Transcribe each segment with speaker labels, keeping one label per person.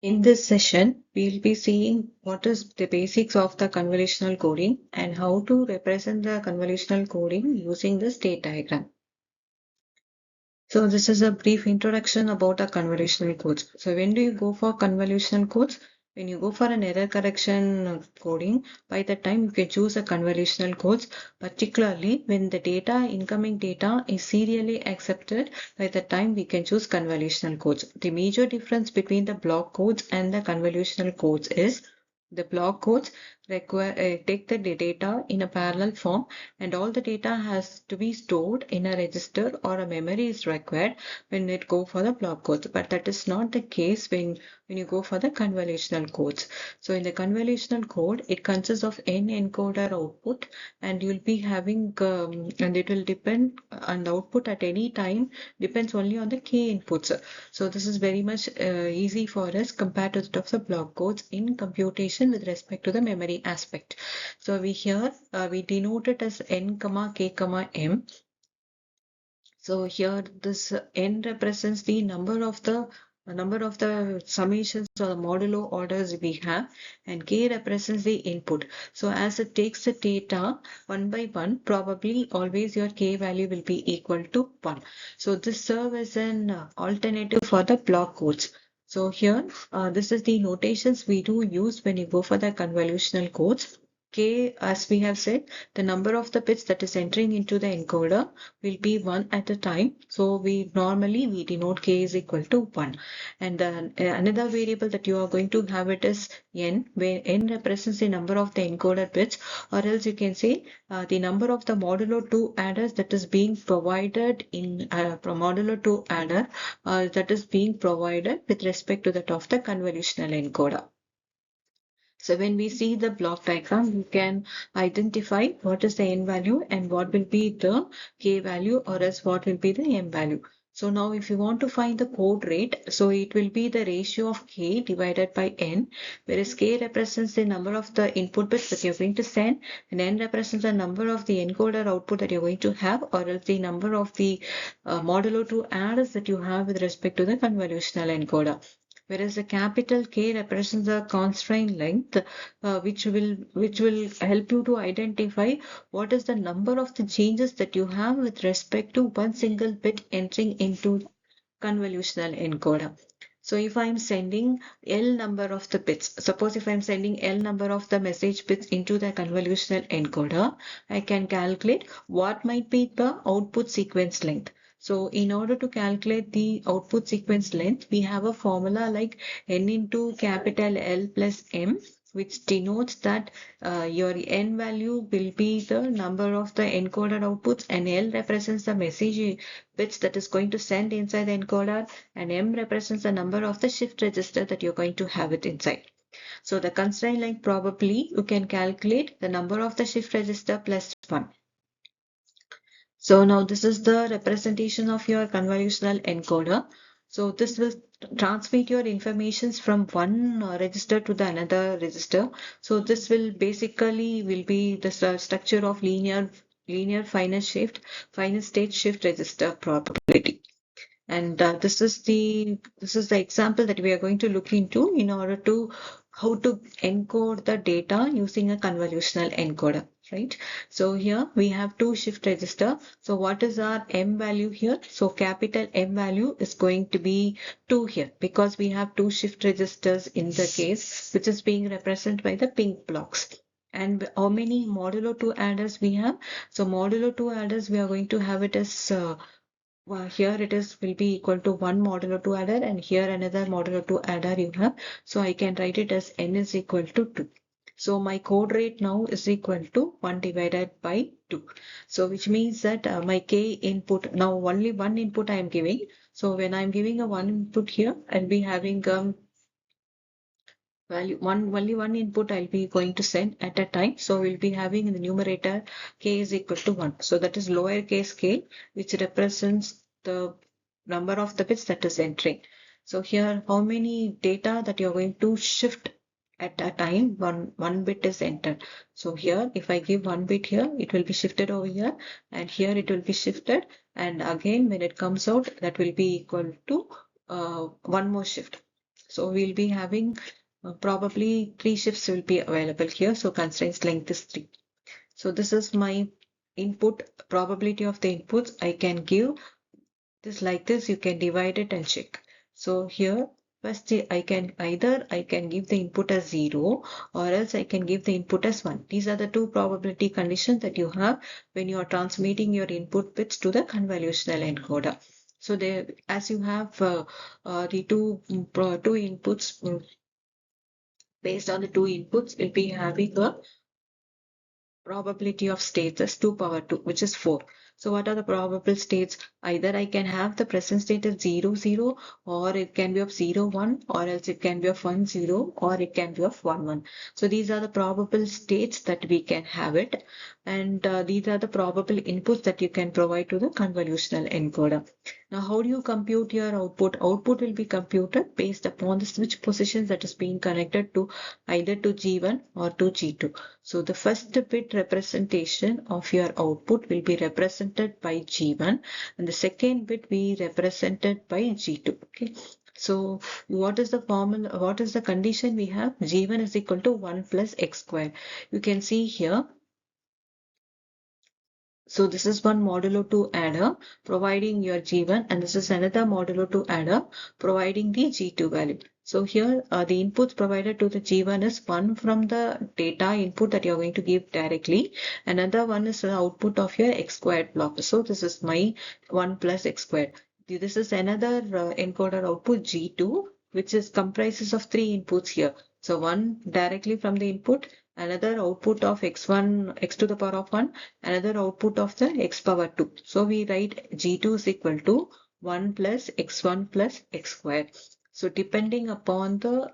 Speaker 1: In this session, we'll be seeing what is the basics of the convolutional coding and how to represent the convolutional coding using the state diagram. So this is a brief introduction about the convolutional codes. So when do you go for convolutional codes? When you go for an error correction coding, by the time you can choose a convolutional codes, particularly when the data, incoming data is serially accepted, by the time we can choose convolutional codes. The major difference between the block codes and the convolutional codes is the block codes require take the data in a parallel form, and all the data has to be stored in a register or a memory is required when it go for the block codes. But that is not the case when you go for the convolutional codes. So in the convolutional code, it consists of n encoder output, and you'll be having and it will depend on the output at any time depends only on the k inputs. So this is very much easy for us compared to that of the block codes in computation with respect to the memory aspect. So we denote it as n comma k comma m. So here this n represents the number of the summations or the modulo orders we have, and k represents the input. So as it takes the data one by one, probably always your k value will be equal to 1. So this serves as an alternative for the block codes. So here this is the notations we do use when you go for the convolutional codes. K, as we have said, the number of the bits that is entering into the encoder will be one at a time. So we denote k is equal to 1. And then another variable that you are going to have it is n, where n represents the number of the encoded bits, or else you can say the number of the modulo 2 adders that is being provided in modulo 2 adder that is being provided with respect to that of the convolutional encoder. So when we see the block diagram, we can identify what is the n value and what will be the k value, or else what will be the m value. So now if you want to find the code rate, so it will be the ratio of k divided by n, whereas k represents the number of the input bits that you're going to send, and n represents the number of the encoder output that you're going to have, or else the number of the modulo 2 adders that you have with respect to the convolutional encoder. Whereas the capital K represents the constraint length, which will help you to identify what is the number of the changes that you have with respect to one single bit entering into convolutional encoder. So if I'm sending L number of the bits, suppose if I'm sending L number of the message bits into the convolutional encoder, I can calculate what might be the output sequence length. So in order to calculate the output sequence length, we have a formula like n into capital L plus m, which denotes that your n value will be the number of the encoded outputs, and L represents the message bits that is going to send inside the encoder, and m represents the number of the shift register that you're going to have it inside. So the constraint length, probably you can calculate the number of the shift register plus 1. So now this is the representation of your convolutional encoder. So this will transmit your informations from one register to the another register. So this will basically be the structure of linear finite state shift register probability. And this is the example that we are going to look into in order to how to encode the data using a convolutional encoder, right? So here we have two shift register. So what is our m value here? So capital M value is going to be 2 here, because we have two shift registers in the case, which is being represented by the pink blocks. And how many modulo 2 adders we have? So modulo 2 adders, we are going to have it as well, here it will be equal to 1 modulo 2 adder, and here another modulo 2 adder you have. So I can write it as n is equal to 2. So my code rate now is equal to 1 divided by 2. So which means that my k input, now only one input I am giving. So when I am giving a one input here, I'll be having only one input I'll be going to send at a time. So we'll be having in the numerator k is equal to 1. So that is lowercase k, which represents the number of the bits that is entering. So here how many data that you're going to shift at a time, one bit is entered. So here if I give one bit here, it will be shifted over here, and here it will be shifted, and again when it comes out, that will be equal to one more shift. So we'll be having probably 3 shifts will be available here. So constraints length is 3. So this is my input probability of the inputs. I can give this like this. You can divide it and check. So here first I can give the input as 0 or else I can give the input as 1. These are the two probability conditions that you have when you are transmitting your input bits to the convolutional encoder. So there, as you have the two inputs, based on the two inputs, we'll be having a probability of states as 2 power 2, which is 4. So what are the probable states? Either I can have the present state as 0, 0, or it can be of 0, 1, or else it can be of 1, 0, or it can be of 1, 1. So these are the probable states that we can have it. And these are the probable inputs that you can provide to the convolutional encoder. Now, how do you compute your output? Output will be computed based upon the switch positions that is being connected to either to G1 or to G2. So the first bit representation of your output will be represented by G1 and the second bit be represented by G2. Okay. So what is the formula? What is the condition we have? G1 is equal to 1 plus x squared. You can see here. So this is one modulo 2 adder providing your G1 and this is another modulo 2 adder providing the G2 value. So here the inputs provided to the G1 is one from the data input that you're going to give directly. Another one is the output of your x squared block. So this is my 1 plus x squared. This is another encoder output G2 which is comprises of 3 inputs here. So one directly from the input, another output of x1, x to the power of 1, another output of the x power 2. So we write G2 is equal to 1 plus x1 plus x squared. So depending upon the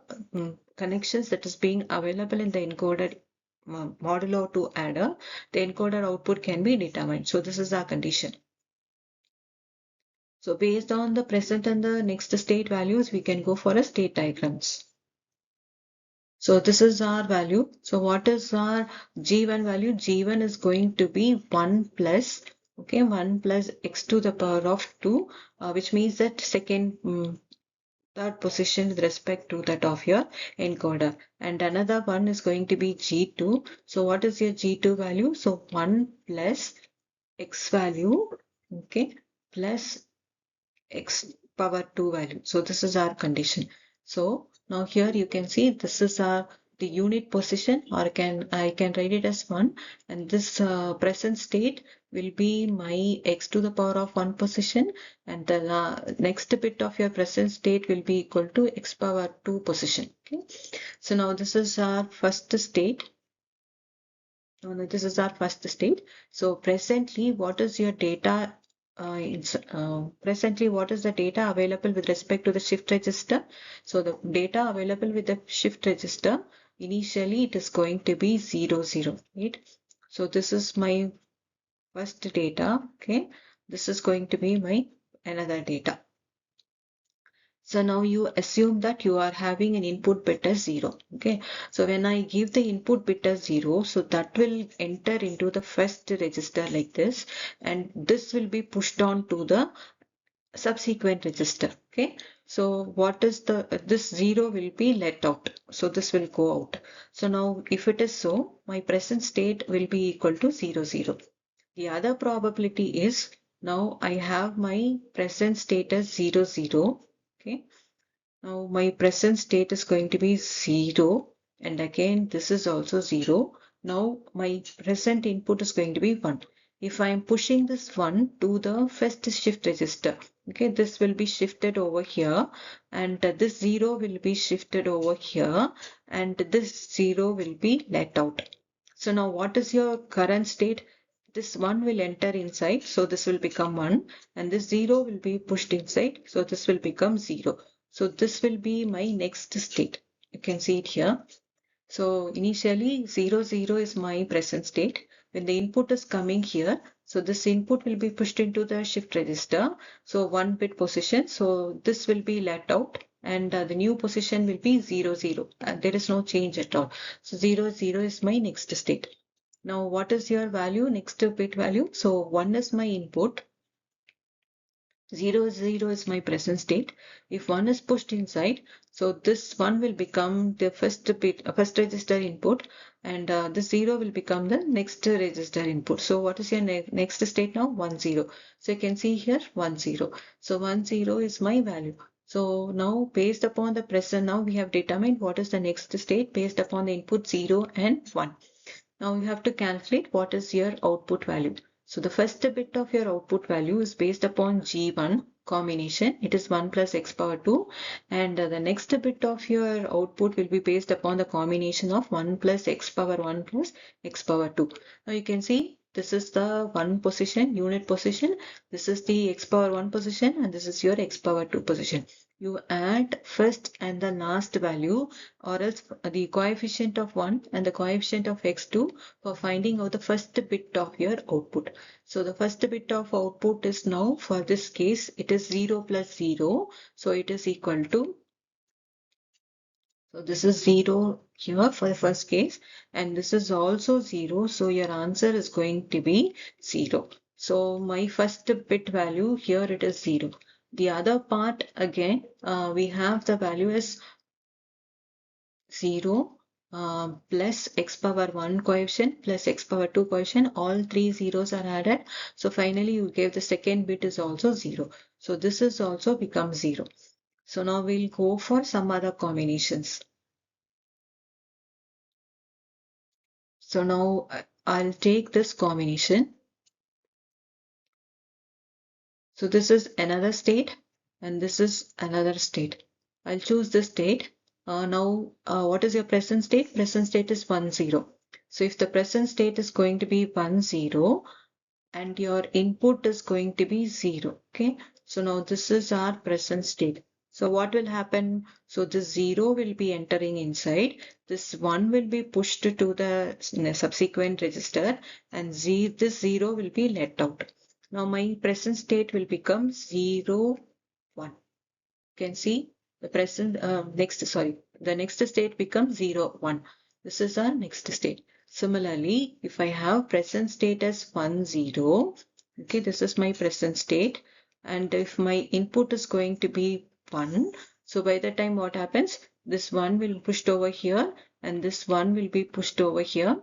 Speaker 1: connections that is being available in the encoded modulo 2 adder, the encoder output can be determined. So this is our condition. So based on the present and the next state values, we can go for a state diagrams. So this is our value. So what is our G1 value? G1 is going to be 1 plus, okay, 1 plus x to the power of 2, which means that third position with respect to that of your encoder. And another one is going to be G2. So what is your G2 value? So 1 plus x value, okay, plus x power 2 value. So this is our condition. So now here you can see this is our the unit position or I can write it as 1 and this present state will be my x to the power of 1 position and the next bit of your present state will be equal to x power 2 position. Okay. So now this is our first state. This is our first state. So presently, what is your data? Presently, what is the data available with respect to the shift register? So the data available with the shift register, initially it is going to be 0, 0, right? So this is my first data, okay? This is going to be my another data. So now you assume that you are having an input bit as 0. Okay. So when I give the input bit as 0, so that will enter into the first register like this, and this will be pushed on to the subsequent register. Okay. So what is this 0 will be let out. So this will go out. So now if it is so, my present state will be equal to 0, 0. The other probability is now I have my present state as 0, 0. Okay. Now my present state is going to be 0 and again this is also 0. Now my present input is going to be 1. If I am pushing this 1 to the first shift register, okay, this will be shifted over here and this 0 will be shifted over here and this 0 will be let out. So now what is your current state? This 1 will enter inside, so this will become 1 and this 0 will be pushed inside, so this will become 0. So this will be my next state. You can see it here. So initially 0, 0 is my present state. When the input is coming here, so this input will be pushed into the shift register. So 1 bit position. So this will be let out and the new position will be 0, 0. There is no change at all. So 0, 0 is my next state. Now what is your value? Next bit value. So 1 is my input. 0, 0 is my present state. If 1 is pushed inside, so this 1 will become the first register input, and this 0 will become the next register input. So what is your next state now? 1, 0. So you can see here 1, 0. So 1, 0 is my value. So now based upon the present, now we have determined what is the next state based upon the input 0 and 1. Now you have to calculate what is your output value. So the first bit of your output value is based upon G1 combination. It is 1 plus x power 2. And the next bit of your output will be based upon the combination of 1 plus x power 1 plus x power 2. Now you can see this is the 1 position, unit position. This is the x power 1 position, and this is your x power 2 position. You add first and the last value, or else the coefficient of 1 and the coefficient of x2 for finding out the first bit of your output. So the first bit of output is now, for this case, it is 0 plus 0. So it is equal to, so this is 0 here for the first case, and this is also 0. So your answer is going to be 0. So my first bit value here, it is 0. The other part again, we have the value as 0 plus x power 1 coefficient plus x power 2 coefficient. All three zeros are added. So finally you gave the second bit is also 0. So this is also becomes 0. So now we'll go for some other combinations. So now I'll take this combination. So this is another state and this is another state. I'll choose this state. Now, what is your present state? Present state is 1, 0. So if the present state is going to be 1, 0 and your input is going to be 0. Okay. So now this is our present state. So what will happen? So this 0 will be entering inside. This 1 will be pushed to the subsequent register, and this 0 will be let out. Now my present state will become 0, 1. You can see the next state becomes 0, 1. This is our next state. Similarly, if I have present state as 1, 0, okay, this is my present state. And if my input is going to be 1, so by the time what happens? This 1 will be pushed over here and this 1 will be pushed over here,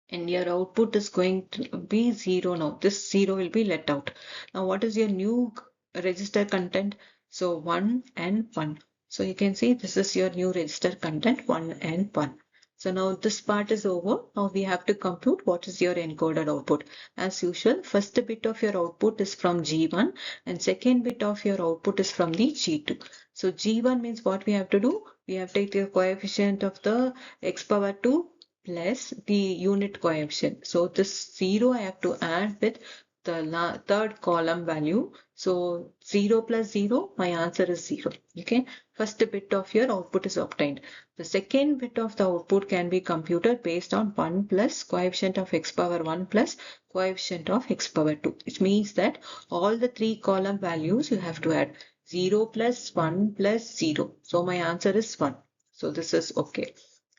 Speaker 1: and your output is going to be 0 now. This 0 will be let out. Now what is your new register content? So 1 and 1. So you can see this is your new register content, 1 and 1. So now this part is over. Now we have to compute what is your encoded output. As usual, first bit of your output is from G1 and second bit of your output is from the G2. So G1 means what we have to do? We have to take the coefficient of the x power 2 plus the unit coefficient. So this 0 I have to add with the third column value. So 0 plus 0, my answer is 0. Okay. First bit of your output is obtained. The second bit of the output can be computed based on 1 plus coefficient of x power 1 plus coefficient of x power 2. Which means that all the three column values you have to add. 0 plus 1 plus 0. So my answer is 1. So this is okay.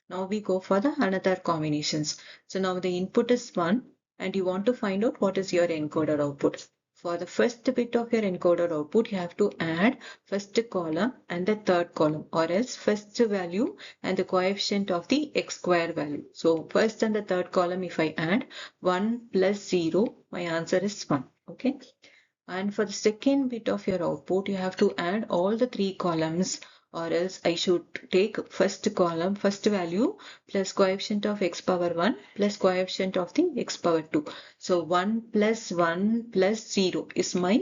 Speaker 1: Now we go for the another combinations. So now the input is 1 and you want to find out what is your encoded output. For the first bit of your encoded output, you have to add first column and the third column, or else first value and the coefficient of the x square value. So first and the third column, if I add 1 plus 0, my answer is 1. Okay. And for the second bit of your output, you have to add all the three columns, or else I should take first column, first value plus coefficient of x power 1 plus coefficient of the x power 2. So 1 plus 1 plus 0 is my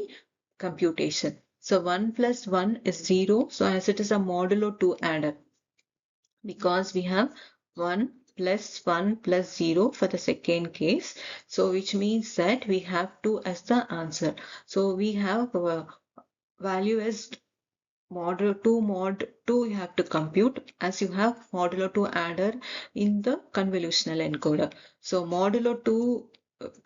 Speaker 1: computation. So 1 plus 1 is 0. So as it is a modulo 2 adder, because we have 1 plus 1 plus 0 for the second case. So which means that we have 2 as the answer. So we have value as modulo 2 mod 2 you have to compute, as you have modulo 2 adder in the convolutional encoder. So modulo 2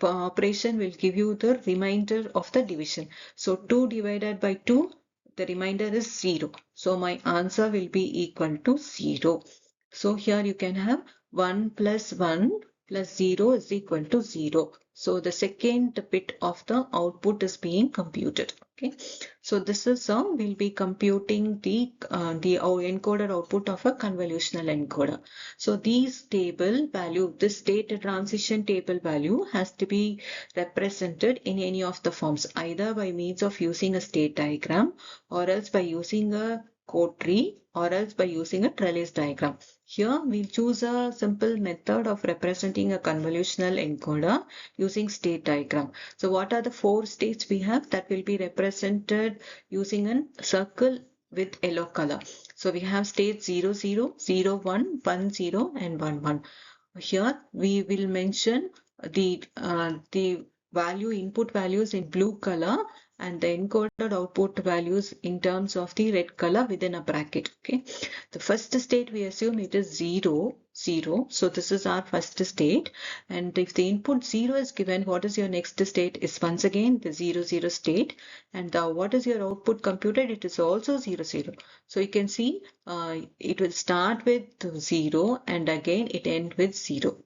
Speaker 1: operation will give you the remainder of the division. So 2 divided by 2, the remainder is 0. So my answer will be equal to 0. So here you can have 1 plus 1 plus 0 is equal to 0. So the second bit of the output is being computed. Okay, so this is how we'll be computing the encoder output of a convolutional encoder. So these table value, this state transition table value has to be represented in any of the forms, either by means of using a state diagram, or else by using a code tree, or else by using a trellis diagram. Here we'll choose a simple method of representing a convolutional encoder using state diagram. So what are the 4 states we have that will be represented using a circle with yellow color? So we have state 0, 0, 0, 1, 1, 0 and 1, 1. Here we will mention the value input values in blue color and the encoded output values in terms of the red color within a bracket. Okay, the first state we assume it is 0, 0. So this is our first state. And if the input 0 is given, what is your next state? Is once again the 0, 0 state. And what is your output computed? It is also 0, 0. So you can see it will start with 0 and again it ends with 0.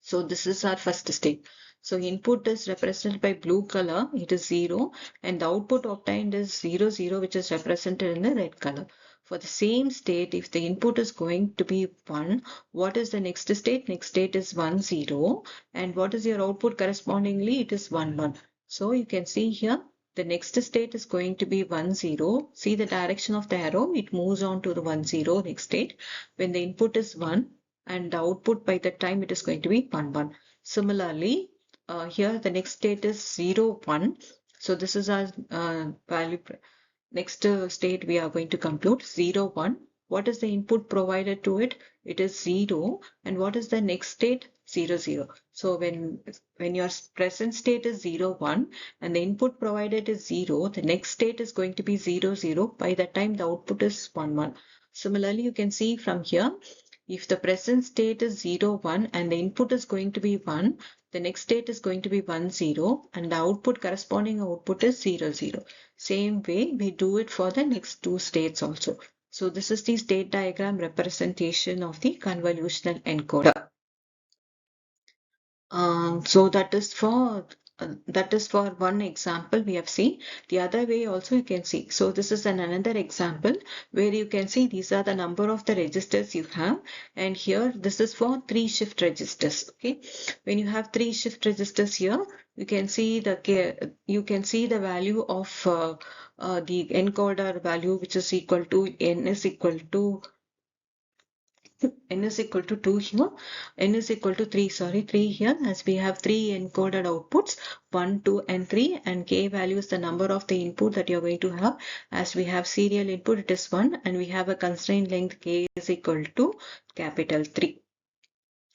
Speaker 1: So this is our first state. So input is represented by blue color, it is 0, and the output obtained is 0, 0, which is represented in the red color. For the same state, if the input is going to be 1, what is the next state? Next state is 1, 0. And what is your output correspondingly? It is 1, 1. So you can see here, the next state is going to be 1, 0. See the direction of the arrow, it moves on to the 1, 0 next state. When the input is 1, and the output by the time it is going to be 1, 1. Similarly, here the next state is 0, 1. So this is our value. Next state we are going to compute 0, 1. What is the input provided to it? It is 0. And what is the next state? 0, 0. So when your present state is 0, 1 and the input provided is 0, the next state is going to be 0, 0 by the time the output is 1, 1. Similarly, you can see from here, if the present state is 0, 1 and the input is going to be 1, the next state is going to be 1, 0 and the output corresponding output is 0, 0. Same way we do it for the next 2 states also. So this is the state diagram representation of the convolutional encoder. So that is for one example we have seen. The other way also you can see. So this is another example where you can see these are the number of the registers you have, and here this is for 3 shift registers. Okay, when you have 3 shift registers here, you can see the value of the encoder value, which is equal to n is equal to 2 here, n is equal to 3, sorry, 3 here, as we have 3 encoded outputs, 1, 2 and 3, and k value is the number of the input that you're going to have. As we have serial input, it is 1, and we have a constraint length k is equal to capital 3.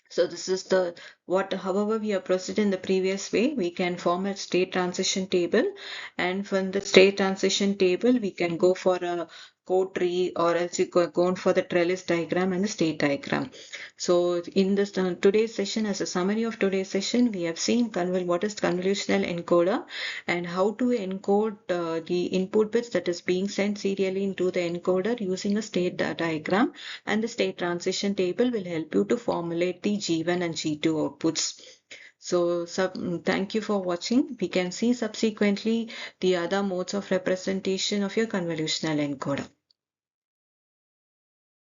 Speaker 1: So this is however we have proceeded in the previous way, we can form a state transition table, and from the state transition table, we can go for a code tree, or else you go on for the trellis diagram and the state diagram. So in this today's session, as a summary of today's session, we have seen what is convolutional encoder and how to encode the input bits that is being sent serially into the encoder using a state diagram, and the state transition table will help you to formulate the G1 and G2 outputs. So thank you for watching. We can see subsequently the other modes of representation of your convolutional encoder.